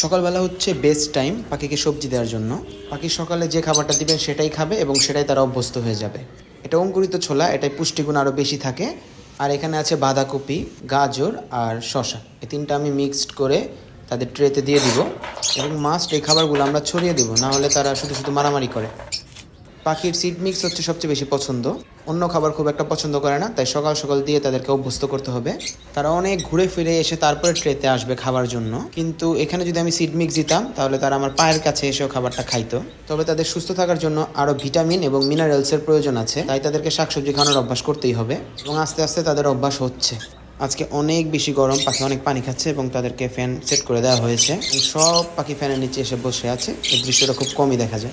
সকালবেলা হচ্ছে best time পাখিকে সবজি দেওয়ার জন্য। পাখি সকালে যে খাবারটা দিবেন সেটাই খাবে এবং সেটাই তারা অভ্যস্ত হয়ে যাবে। এটা অঙ্কুরিত ছোলা, এটাই পুষ্টিগুণ আরও বেশি থাকে। আর এখানে আছে বাঁধাকপি, গাজর আর শসা, এই তিনটা আমি মিক্সড করে তাদের ট্রেতে দিয়ে দিব এবং মাস্ট এই খাবারগুলো আমরা ছড়িয়ে দিব, না হলে তারা শুধু শুধু মারামারি করে। পাখির সিড মিক্স হচ্ছে সবচেয়ে বেশি পছন্দ, অন্য খাবার খুব একটা পছন্দ করে না, তাই সকাল সকাল দিয়ে তাদেরকে অভ্যস্ত করতে হবে। তারা অনেক ঘুরে ফিরে এসে তারপরে ট্রেতে আসবে খাবার জন্য, কিন্তু এখানে যদি আমি সিড মিক্স দিতাম তাহলে তারা আমার পায়ের কাছে এসেও খাবারটা খাইতো। তবে তাদের সুস্থ থাকার জন্য আরও ভিটামিন এবং মিনারেলসের প্রয়োজন আছে, তাই তাদেরকে শাকসবজি খাওয়ানোর অভ্যাস করতেই হবে এবং আস্তে আস্তে তাদের অভ্যাস হচ্ছে। আজকে অনেক বেশি গরম, পাখি অনেক পানি খাচ্ছে এবং তাদেরকে ফ্যান সেট করে দেওয়া হয়েছে। সব পাখি ফ্যানের নিচে এসে বসে আছে, এই দৃশ্যটা খুব কমই দেখা যায়।